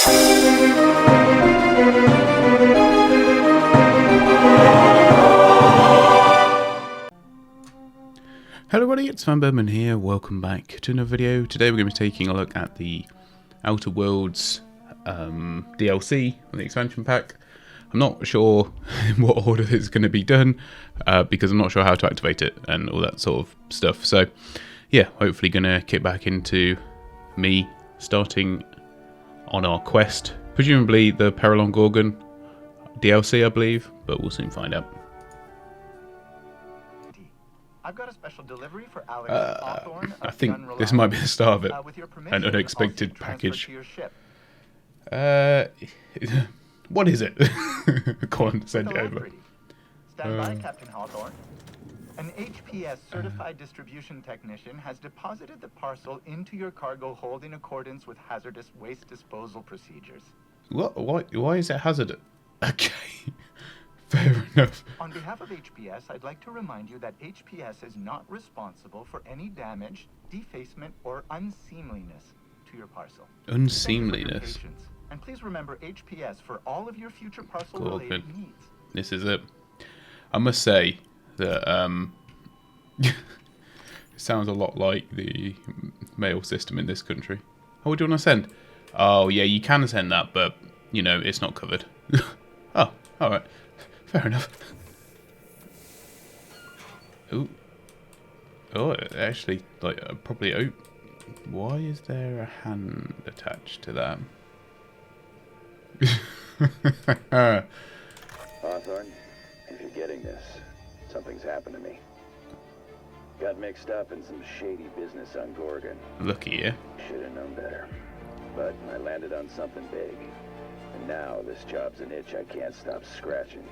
Hello everybody, it's vanburman here, welcome back to another video. Today we're going to be taking a look at the Outer Worlds DLC on the expansion pack. I'm not sure in what order it's going to be done, because I'm not sure how to activate it and all that sort of stuff. So yeah, hopefully going to kick back into me starting on our quest. Presumably the Peril on Gorgon DLC, I believe, but we'll soon find out. I've got a special delivery for Alex Hawthorne. I think this might be the start of it. An unexpected package. What is it? Go on, send it over. Stand by, Captain Hawthorne. An HPS certified distribution technician has deposited the parcel into your cargo hold in accordance with hazardous waste disposal procedures. What? Why is it hazardous? Okay. Fair enough. On behalf of HPS, I'd like to remind you that HPS is not responsible for any damage, defacement, or unseemliness to your parcel. Unseemliness. And please remember HPS for all of your future parcel-related needs. This is it. I must say that it sounds a lot like the mail system in this country. Oh, what do you want to send? Oh, yeah, you can send that, but, you know, it's not covered. Oh, alright. Fair enough. Ooh. Oh, actually, like, probably... Oh, why is there a hand attached to that? Hawthorne, if you're getting this, something's happened to me. Got mixed up in some shady business on Gorgon. Lucky you. Should have known better. But I landed on something big. And now this job's an itch I can't stop scratching.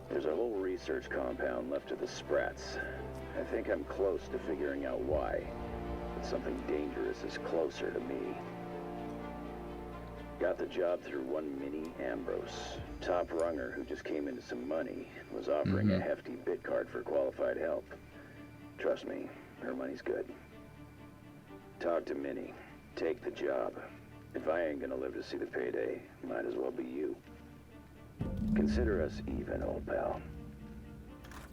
There's a whole research compound left of the Sprats. I think I'm close to figuring out why. But something dangerous is closer to me. Got the job through one Minnie Ambrose. Top runger who just came into some money. Was offering a hefty bid card for qualified help. Trust me, her money's good. Talk to Minnie. Take the job. If I ain't gonna live to see the payday, might as well be you. Consider us even, old pal.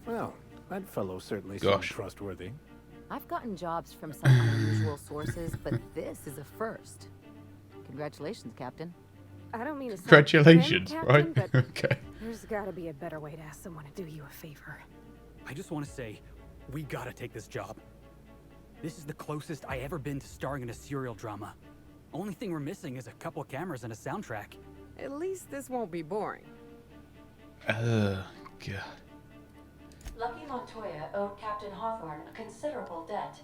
Well, that fellow certainly seems trustworthy. I've gotten jobs from some unusual sources, but this is a first. Congratulations, Captain. I don't mean to Congratulations, sound right? Captain, but Okay. there's got to be a better way to ask someone to do you a favor. I just want to say, we gotta take this job. This is the closest I ever been to starring in a serial drama. Only thing we're missing is a couple of cameras and a soundtrack. At least this won't be boring. God. Lucky Montoya owed Captain Hawthorne a considerable debt.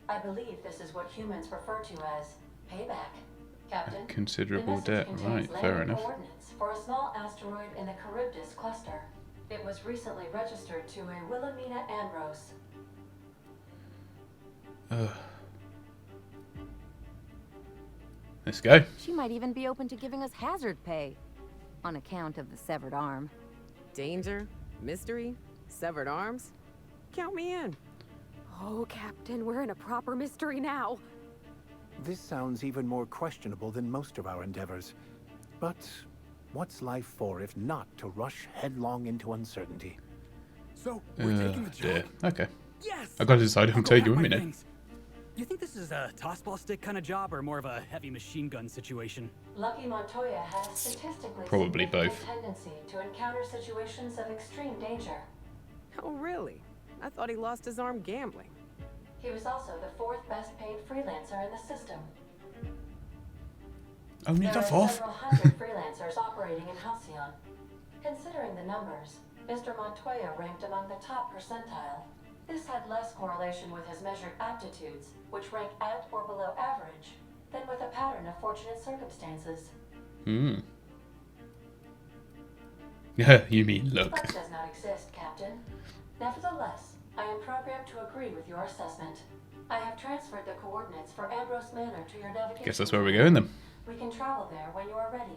I believe this is what humans refer to as payback. Captain, Considerable debt, right, fair enough. Coordinates for a small asteroid in the Charybdis cluster. It was recently registered to a Wilhelmina Ambrose. Let's go. She might even be open to giving us hazard pay, on account of the severed arm. Danger, mystery, severed arms. Count me in. Oh, Captain, we're in a proper mystery now. This sounds even more questionable than most of our endeavors. But what's life for if not to rush headlong into uncertainty? So, we're taking the job. Dear. Okay. Yes! I gotta decide if I'm taking with me now. You think this is a tossball stick kind of job or more of a heavy machine gun situation? Lucky Montoya has a statistically Probably significant both. tendency to encounter situations of extreme danger. Oh, really? I thought he lost his arm gambling. He was also the fourth best paid freelancer in the system. Only There the are fourth? several hundred freelancers operating in Halcyon. Considering the numbers, Mr. Montoya ranked among the top percentile. This had less correlation with his measured aptitudes, which rank at or below average, than with a pattern of fortunate circumstances. Yeah, you mean look. Luck does not exist, Captain. Nevertheless, I am programmed to agree with your assessment. I have transferred the coordinates for Ambrose Manor to your navigation. Guess that's where we're going then. We can travel there when you are ready.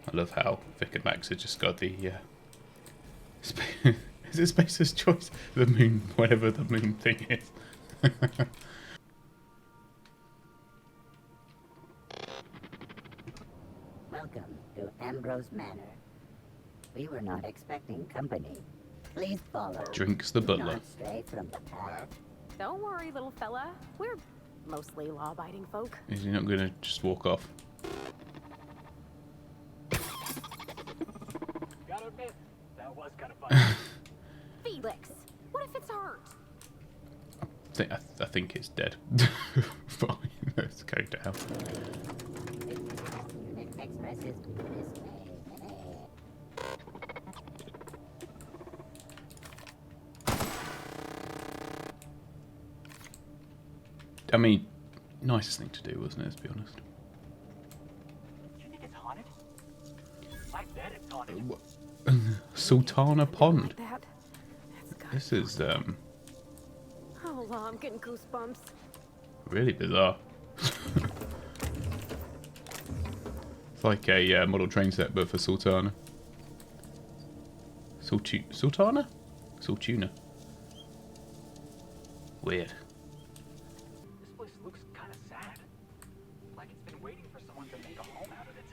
I love how Vic and Max have just got the is it Spacer's Choice? The moon, whatever the moon thing is. Welcome to Ambrose Manor. We were not expecting company. Please follow. Drinks the Do butler. not stray from the path. Don't worry, little fella. We're mostly law-abiding folk. Is he not going to just walk off? Gotta admit, that was kind of funny. Felix, what if it's hurt? I think it's dead. Fine, it's going to hell. Unit expresses this way. I mean, nicest thing to do, wasn't it, let's be honest. You think it's haunted? I bet it's haunted. Sultana Pond. Like that. That's gotta This be is haunted. Oh, I'm getting goosebumps. really bizarre. It's like a model train set, but for Sultana. Sultana? Sultuna. Weird. This place looks kind of sad. Like it's been waiting for someone to make a home out of it.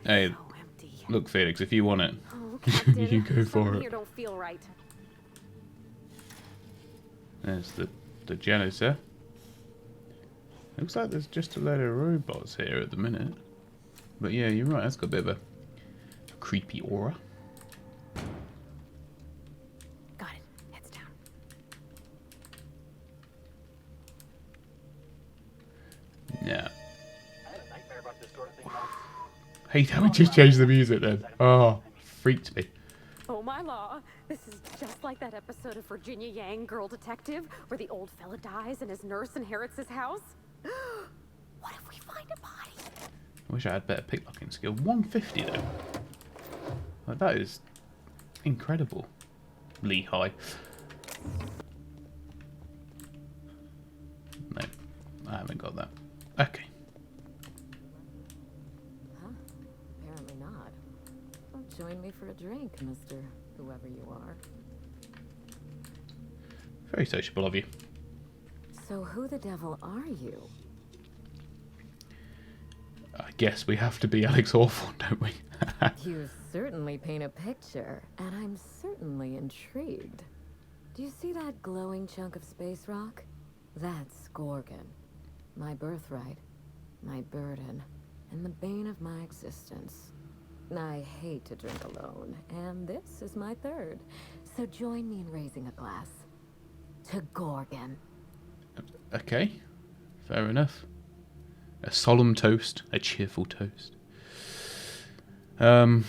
Hey, So empty. look, Felix, if you want it, Oh, Captain, you go for something it. here don't feel right. There's the janitor. Looks like there's just a load of robots here at the minute. But yeah, you're right, that's got a bit of a creepy aura. Got it. Heads down. Yeah. I had a nightmare about this sort of thing once. Hate how we just changed the music then. Oh, freaked me. Oh my law, this is just like that episode of Virginia Yang, Girl Detective, where the old fella dies and his nurse inherits his house. What if we find a body? I wish I had better pickpocketing skill. 150 though. Like, that is incredible. Lehigh. No, I haven't got that. Okay. Huh? Apparently not. Well, join me for a drink, Mr. Whoever you are. Very sociable of you. So who the devil are you? I guess we have to be Alex Hawthorne, don't we? You certainly paint a picture, and I'm certainly intrigued. Do you see that glowing chunk of space rock? That's Gorgon. My birthright, my burden, and the bane of my existence. I hate to drink alone, and this is my third. So join me in raising a glass. To Gorgon. Okay, fair enough. A solemn toast, a cheerful toast. Go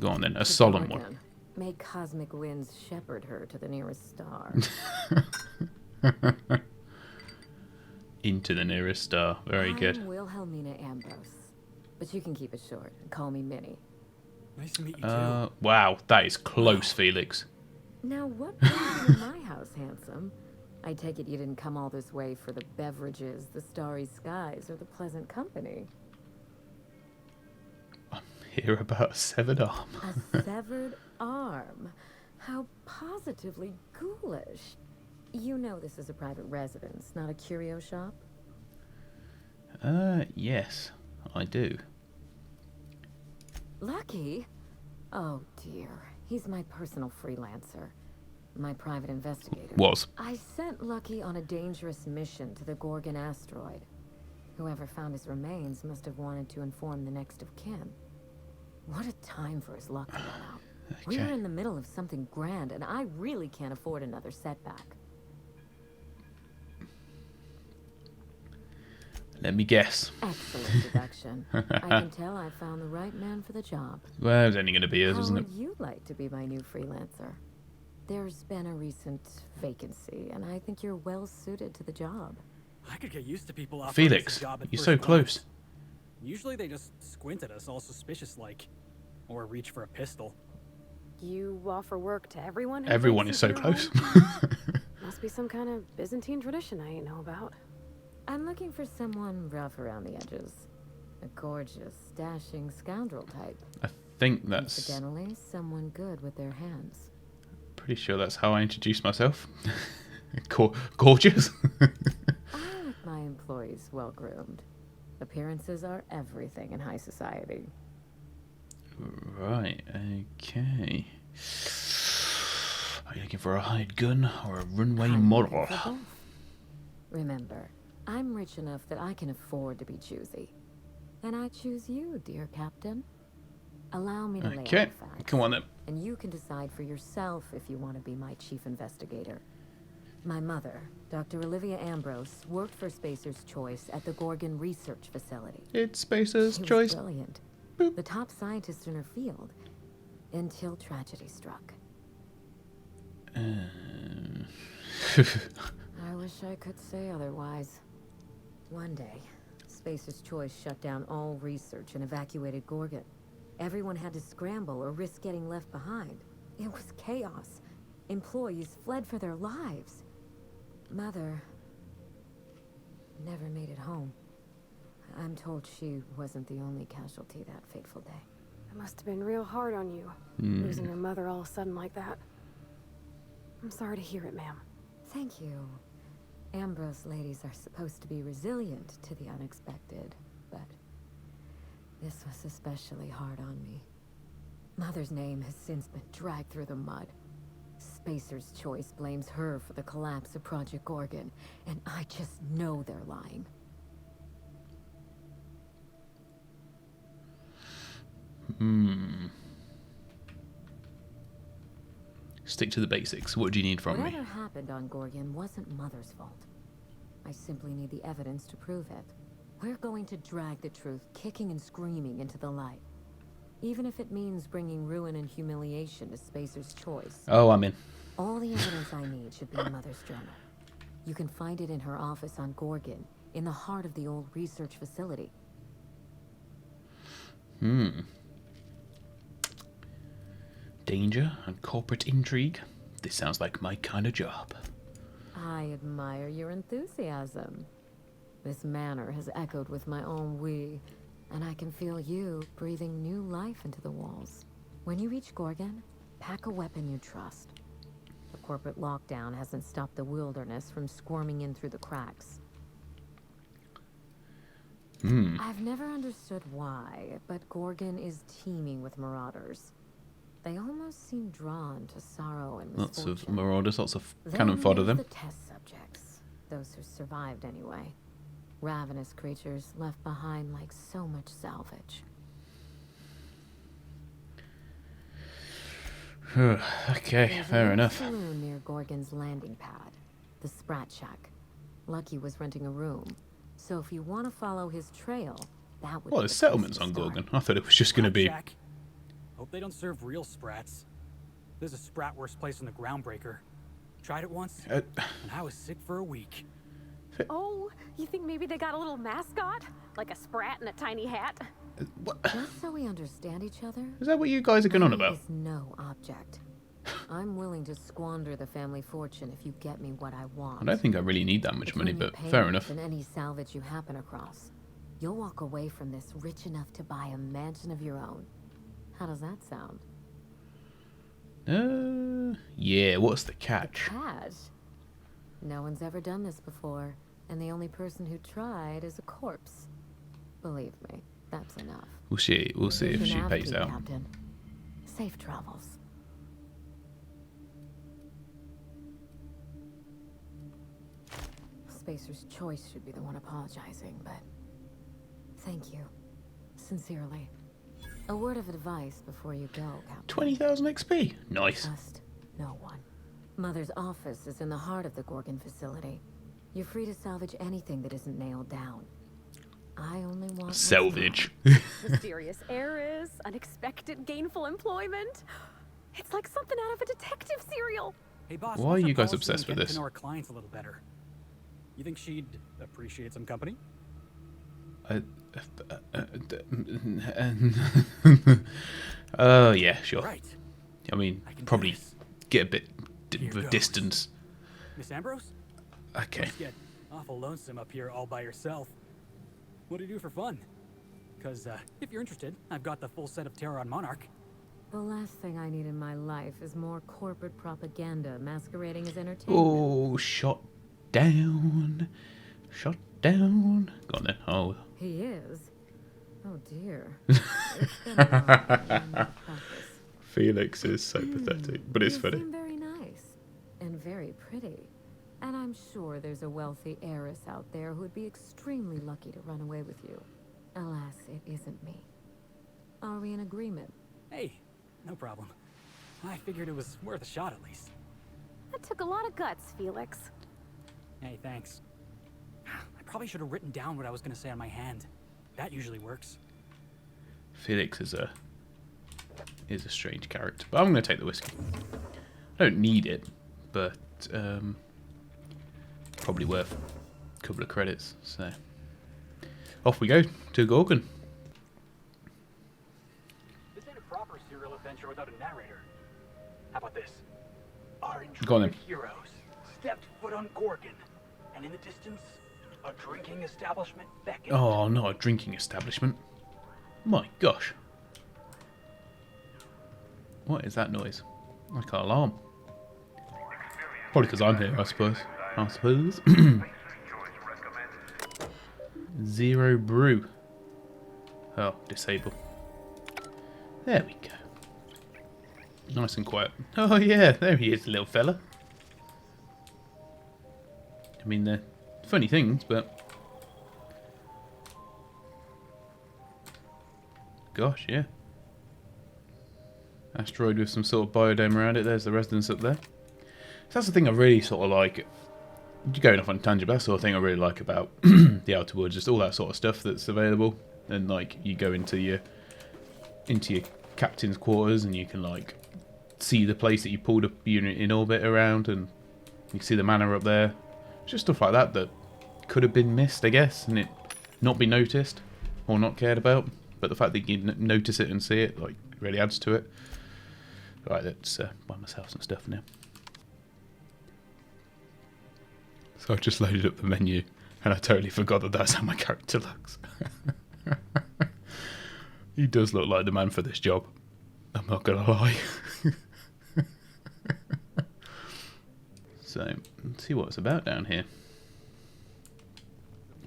on then, a solemn one. Gorgon. May cosmic winds shepherd her to the nearest star. Into the nearest star. Very good. I'm Wilhelmina Ambrose, but you can keep it short and call me Minnie. Nice to meet you too. Wow, that is close, Felix. Now, what brings you to my house, handsome? I take it you didn't come all this way for the beverages, the starry skies, or the pleasant company. Hear about a severed arm. A severed arm? How positively ghoulish. You know this is a private residence, not a curio shop? Yes, I do. Lucky? Oh dear, he's my personal freelancer. My private investigator. Was. I sent Lucky on a dangerous mission to the Gorgon asteroid. Whoever found his remains must have wanted to inform the next of kin. What a time for his luck to run out. We are Okay. in the middle of something grand, and I really can't afford another setback. Let me guess. Excellent deduction. I can tell I found the right man for the job. Well, it was only going to be us, How wasn't it? would you like to be my new freelancer? There's been a recent vacancy, and I think you're well suited to the job. I could get used to people offering us Felix, a job at you're first so glance. close. Usually they just squint at us all suspicious-like. Or reach for a pistol. You offer work to everyone? who Everyone breaks is so into your close. home? Must be some kind of Byzantine tradition I ain't know about. I'm looking for someone rough around the edges. A gorgeous, dashing scoundrel type. I think that's Incidentally, someone good with their hands. pretty Pretty sure that's how I introduce myself. Gorgeous. I like my employees well groomed. Appearances are everything in high society. Right, okay. Are you looking for a hired gun or a runway model? Remember, I'm rich enough that I can afford to be choosy. And I choose you, dear Captain. Allow me to lay out the facts. Come on then. And you can decide for yourself if you want to be my chief investigator. My mother, Dr. Olivia Ambrose, worked for Spacer's Choice at the Gorgon Research Facility. It's Spacer's She was Choice. Brilliant. Boop. The top scientist in her field. Until tragedy struck. I wish I could say otherwise. One day, Spacer's Choice shut down all research and evacuated Gorgon. Everyone had to scramble or risk getting left behind. It was chaos. Employees fled for their lives. Mother never made it home. I'm told she wasn't the only casualty that fateful day. It must have been real hard on you, losing your mother all of a sudden like that. I'm sorry to hear it, ma'am. Thank you. Ambrose ladies are supposed to be resilient to the unexpected, but this was especially hard on me. Mother's name has since been dragged through the mud. Spacer's Choice blames her for the collapse of Project Gorgon, and I just know they're lying. Stick to the basics. What do you need from me? Whatever happened on Gorgon wasn't Mother's fault. I simply need the evidence to prove it. We're going to drag the truth, kicking and screaming, into the light. Even if it means bringing ruin and humiliation to Spacer's Choice. Oh, I'm in. All the evidence I need should be in Mother's journal. You can find it in her office on Gorgon, in the heart of the old research facility. Danger and corporate intrigue. This sounds like my kind of job. I admire your enthusiasm. This manor has echoed with my own we, and I can feel you breathing new life into the walls. When you reach Gorgon, pack a weapon you trust. The corporate lockdown hasn't stopped the wilderness from squirming in through the cracks. I've never understood why, but Gorgon is teeming with marauders. They almost seem drawn to sorrow and misfortune. Lots of marauders, lots of cannon fodder them. The test subjects, those who survived anyway. Ravenous creatures left behind like so much salvage. Okay, fair enough. There's a saloon near Gorgon's landing pad, the Sprat Shack. Lucky was renting a room, so if you want to follow his trail, that would. Well, be there's the settlements place on to start. Gorgon. I thought it was just going to be. Jack. Hope they don't serve real sprats. There's a sprat worst place in the Groundbreaker. Tried it once, and I was sick for a week. Oh, you think maybe they got a little mascot? Like a sprat in a tiny hat? What? Just so we understand each other. Is that what you guys are going on money about? is no object. I'm willing to squander the family fortune if you get me what I want. I don't think I really need that much money, Between your but fair payments enough. And any salvage you happen across, you'll walk away from this rich enough to buy a mansion of your own. How does that sound? Yeah, what's the catch? Cash? No one's ever done this before, and the only person who tried is a corpse. Believe me, that's enough. We'll see if she pays Navigate, out. Captain. Safe travels. Spacer's Choice should be the one apologizing, but thank you. Sincerely. A word of advice before you go, Captain. 20,000 XP. Nice. Trust no one. Mother's office is in the heart of the Gorgon facility. You're free to salvage anything that isn't nailed down. I only want what's Salvage. Mysterious heiress, unexpected gainful employment. It's like something out of a detective serial. Hey, boss. Why are what's you our guys policy obsessed on with getting this? to know our clients a little better. You think she'd appreciate some company? Oh yeah, sure. Right. I mean, I can do probably this. get a bit Here of a goes. distance. Miss Ambrose? Okay. Must get awful lonesome up here all by yourself. What do you do for fun? Because if you're interested, I've got the full set of Terror on Monarch. The last thing I need in my life is more corporate propaganda masquerading as entertainment. Oh, shot down. Shot down. Go on then. Oh. He is? Oh dear. It's been a while. I'm not practice. Felix is so pathetic, but it's You funny. seem very nice and very pretty. And I'm sure there's a wealthy heiress out there who'd be extremely lucky to run away with you. Alas, it isn't me. Are we in agreement? Hey, no problem. I figured it was worth a shot at least. That took a lot of guts, Felix. Hey, thanks. I probably should have written down what I was going to say on my hand. That usually works. Felix is a strange character, but I'm going to take the whiskey. I don't need it, but probably worth a couple of credits. So off we go to Gorgon. This ain't a proper serial adventure without a narrator. How about this? Our Go on then. intrepid heroes stepped foot on Gorgon, and in the distance, a drinking establishment beckoned. Oh, not a drinking establishment. My gosh. What is that noise? Like an alarm. Probably because I'm here, I suppose. Zero brew. Oh, disable. There we go. Nice and quiet. Oh yeah, there he is, little fella. I mean, they're funny things, but... Gosh, yeah. Asteroid with some sort of biodome around it. There's the residence up there. So that's the thing I really sort of like. Going off on a tangent, but that's the sort of thing I really like about the Outer Worlds. Just all that sort of stuff that's available. And like, you go into your captain's quarters and you can like see the place that you pulled up unit in orbit around, and you can see the manor up there. Just stuff like that that could have been missed, I guess, and it not be noticed or not cared about. But the fact that you can notice it and see it, like, really adds to it. Right, let's buy myself some stuff now. So I've just loaded up the menu, and I totally forgot that that's how my character looks. He does look like the man for this job. I'm not gonna lie. So, let's see what it's about down here.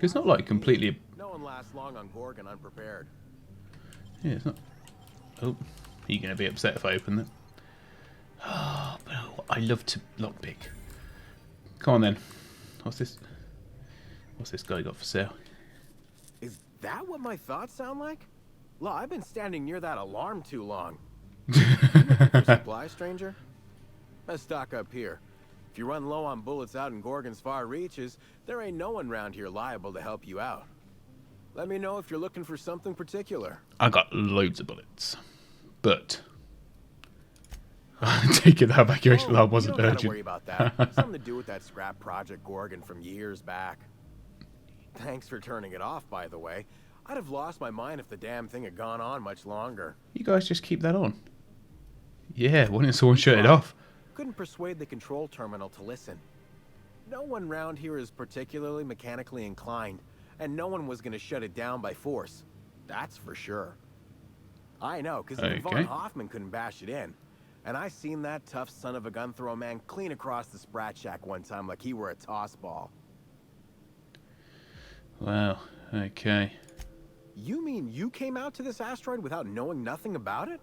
It's not like completely... No one lasts long on Gorgon unprepared. Yeah, it's not... Oh, are you going to be upset if I open that? Oh, but I love to lockpick. Come on then. What's this? What's this guy got for sale? Is that what my thoughts sound like? Look, I've been standing near that alarm too long. Supply, stranger? Let's stock up here. If you run low on bullets out in Gorgon's far reaches, there ain't no one around here liable to help you out. Let me know if you're looking for something particular. I got loads of bullets, but I take it that evacuation alarm wasn't you don't urgent. gotta worry about that. Something to do with that scrap Project Gorgon from years back. Thanks for turning it off, by the way. I'd have lost my mind if the damn thing had gone on much longer. You guys just keep that on. Yeah, why didn't someone shut it off? Couldn't persuade the control terminal to listen. No one round here is particularly mechanically inclined, and no one was going to shut it down by force. That's for sure. I know, because even Von Hoffman couldn't bash it in. And I seen that tough son of a gun throw man clean across the Sprat Shack one time like he were a toss ball. Wow, okay. You mean you came out to this asteroid without knowing nothing about it?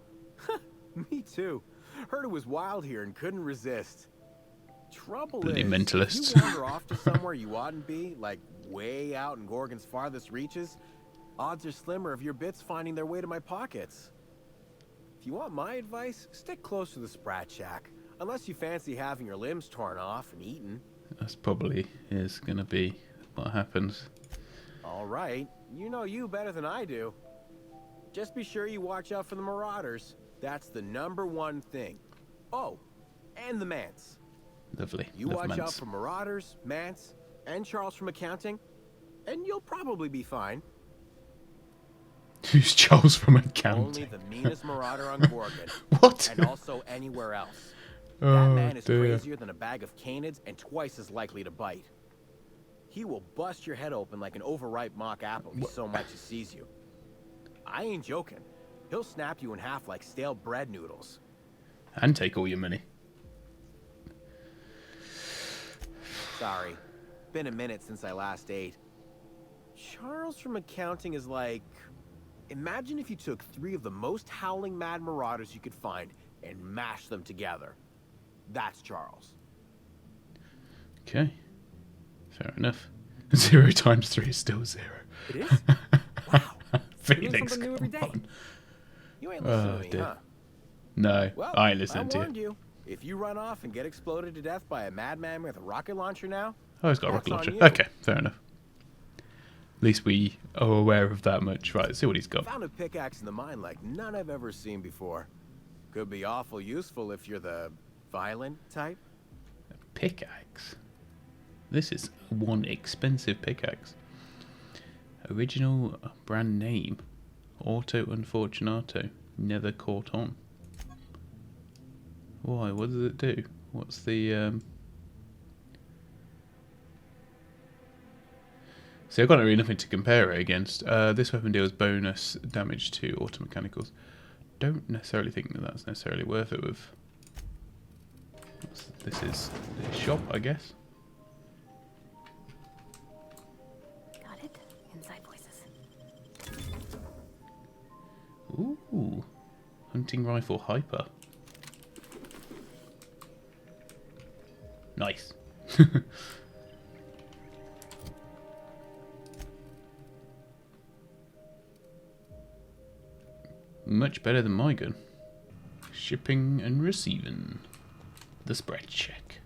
Me too. Heard it was wild here and couldn't resist. Trouble Bloody is, mentalists. if you wander off to somewhere you oughtn't be, like way out in Gorgon's farthest reaches, odds are slimmer of your bits finding their way to my pockets. If you want my advice, stick close to the Sprat Shack, unless you fancy having your limbs torn off and eaten. That's probably is going to be what happens. All right, you know you better than I do. Just be sure you watch out for the Marauders. That's the #1 thing. Oh, and the Mance. Lovely. You watch out for Marauders, Mance, and Charles from accounting, and you'll probably be fine. Who's Charles from accounting? Only the meanest Marauder on Gorgon. What? And also anywhere else. Oh, that man is dear. crazier than a bag of canids and twice as likely to bite. He will bust your head open like an overripe mock apple if he so much as sees you. I ain't joking. He'll snap you in half like stale bread noodles. And take all your money. Sorry. Been a minute since I last ate. Charles from accounting is like... Imagine if you took 3 of the most howling mad marauders you could find and mashed them together. That's Charles. Okay. Fair enough. 0 times 3 is still 0. It is? Wow. Felix, something new every day. come on. You ain't listening to me, dear. huh? No, Well, I ain't listening to warned you. you. If you run off and get exploded to death by a madman with a rocket launcher now... Oh, he's got a that's rocket on launcher. you. Okay, fair enough. At least we are aware of that much. Right, let's see what he's got. Found a pickaxe in the mine like none I've ever seen before. Could be awful useful if you're the violent type. A pickaxe? This is one expensive pickaxe. Original brand name. Auto Unfortunato. Never caught on. Why? What does it do? What's the... See, I've got really nothing to compare it against. This weapon deals bonus damage to auto mechanicals. Don't necessarily think that that's necessarily worth it with... This is the shop, I guess. Got it. Inside voices. Ooh. Hunting rifle hyper. Nice. Much better than my gun. Shipping and receiving. The spread check.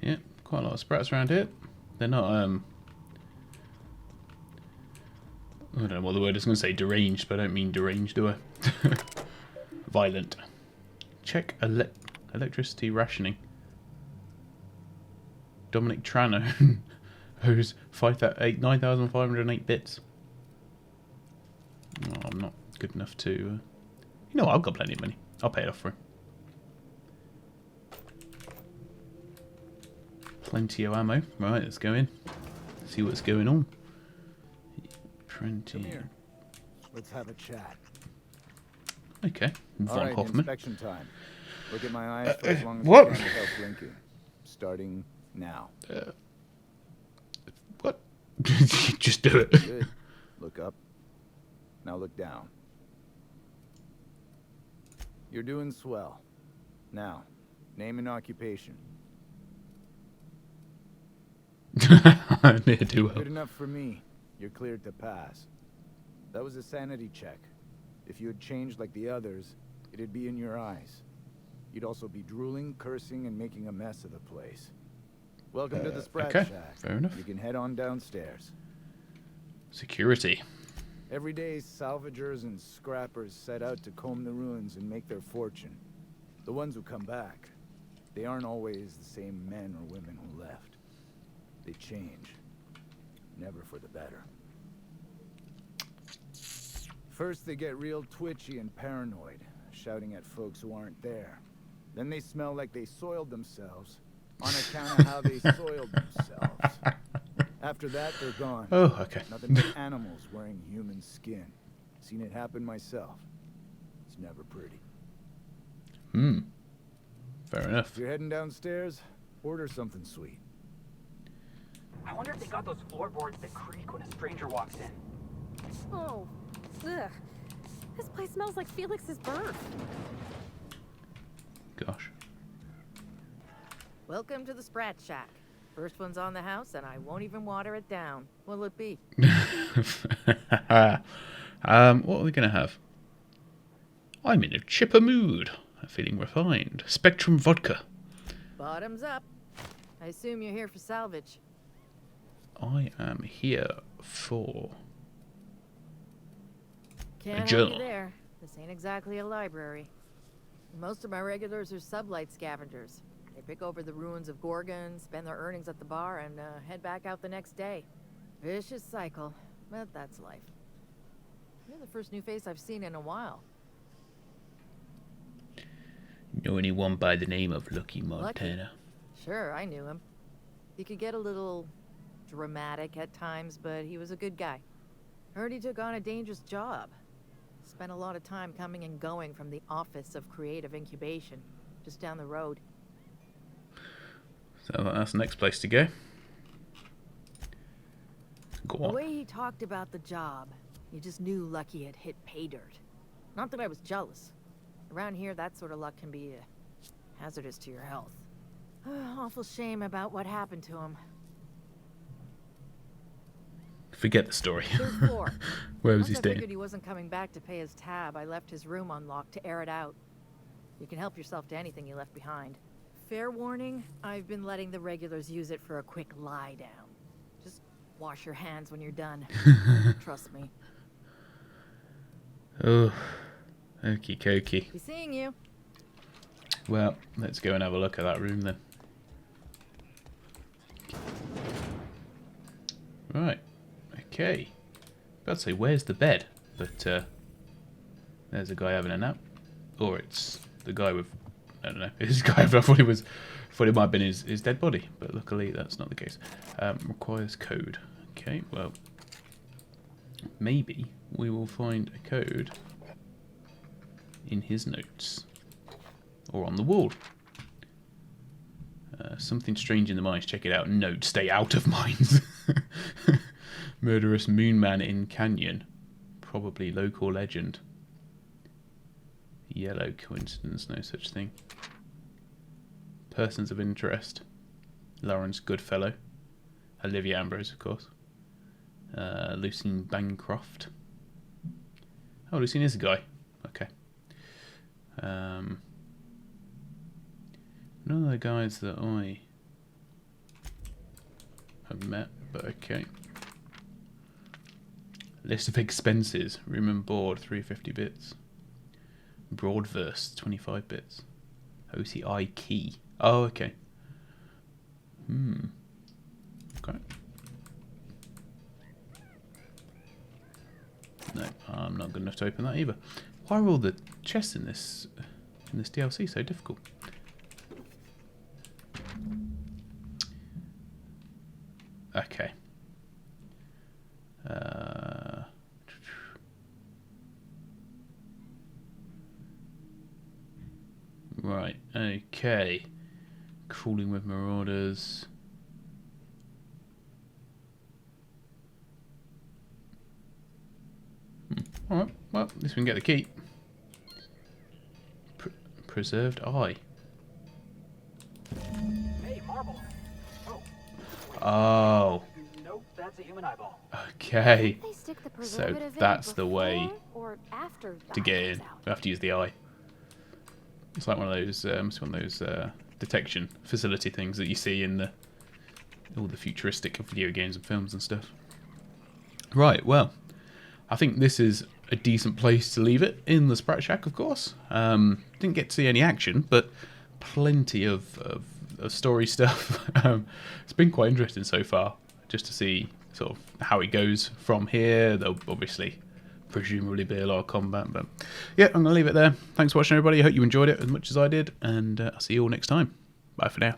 Yeah, quite a lot of sprats around here. They're not, I don't know what the word is going to say, deranged, but I don't mean deranged, do I? Violent. Check electricity rationing. Dominic Trano owes 9,508 bits. Oh, I'm not good enough to... You know what, I've got plenty of money. I'll pay it off for him. Plenty of ammo. Right, let's go in. See what's going on. 20. Come here. Let's have a chat. Okay. All Von right, Hoffman. inspection time. Look at my eyes for as long as what? you can without blinking. Starting now. What? Just do it. Good. Look up. Now look down. You're doing swell. Now, name and occupation. Near do well. Good enough for me. You're cleared to pass. That was a sanity check. If you had changed like the others, it'd be in your eyes. You'd also be drooling, cursing, and making a mess of the place. Welcome to the Sprat okay, Shack. fair enough. You can head on downstairs. Security. Every day, salvagers and scrappers set out to comb the ruins and make their fortune. The ones who come back, they aren't always the same men or women who left. They change. Never for the better. First, they get real twitchy and paranoid, shouting at folks who aren't there. Then they smell like they soiled themselves, on account of how they soiled themselves. After that, they're gone. Oh, okay. Nothing but animals wearing human skin. Seen it happen myself. It's never pretty. Fair enough. If you're heading downstairs, order something sweet. I wonder if they got those floorboards that creak when a stranger walks in. Oh, ugh. This place smells like Felix's birth. Gosh. Welcome to the Sprat Shack. First one's on the house, and I won't even water it down. What'll it be? What are we going to have? I'm in a chipper mood. I'm feeling refined. Spectrum vodka. Bottoms up. I assume you're here for salvage. I am here for Can't a help journal. you there. This ain't exactly a library. Most of my regulars are sublight scavengers. They pick over the ruins of Gorgon, spend their earnings at the bar, and head back out the next day. Vicious cycle, but that's life. You're the first new face I've seen in a while. Know anyone by the name of Lucky Montana? Lucky? Sure, I knew him. He could get a little dramatic at times, but he was a good guy. Heard he took on a dangerous job. Spent a lot of time coming and going from the Office of Creative Incubation, just down the road. So that's the next place to go. Go on. The way he talked about the job, you just knew Lucky had hit pay dirt. Not that I was jealous. Around here, that sort of luck can be hazardous to your health. Awful shame about what happened to him. Forget the story. Third floor. Where was he Once I staying? figured he wasn't coming back to pay his tab, I left his room unlocked to air it out. You can help yourself to anything you left behind. Fair warning, I've been letting the regulars use it for a quick lie down. Just wash your hands when you're done. Trust me. Oh, okie dokie. Be seeing you. Well, let's go and have a look at that room then. Right. Okay. About to say, where's the bed? But there's a guy having a nap, or it's the guy with, I don't know. This guy, I thought it might have been his dead body, but luckily that's not the case. Requires code. Okay. Well, maybe we will find a code in his notes or on the wall. Something strange in the mines. Check it out. Note: stay out of mines. Murderous moon man in canyon. Probably local legend. Yellow coincidence. No such thing. Persons of interest. Lawrence Goodfellow. Olivia Ambrose, of course. Lucien Bancroft. Oh, Lucien is a guy. Okay. None of the guys that I have met, but okay. List of expenses. Room and board, 350 bits. Broadverse, 25 bits. OCI key. Oh, okay. Okay. No, I'm not good enough to open that either. Why are all the chests in this DLC so difficult? Okay. Right, okay. Crawling with marauders. Alright, well, at least we can get the key. Preserved eye. Hey, marble. Oh. Nope, that's a human eyeball. Okay. They stick the So preservative in that's the way or after to get in. We have to use the eye. It's like one of those detection facility things that you see in all the futuristic video games and films and stuff. Right, well, I think this is a decent place to leave it in the Sprat Shack, of course. Didn't get to see any action, but plenty of story stuff. It's been quite interesting so far, just to see sort of how it goes from here. There'll obviously presumably be a lot of combat, but yeah, I'm going to leave it there. Thanks for watching, everybody. I hope you enjoyed it as much as I did, and I'll see you all next time. Bye for now.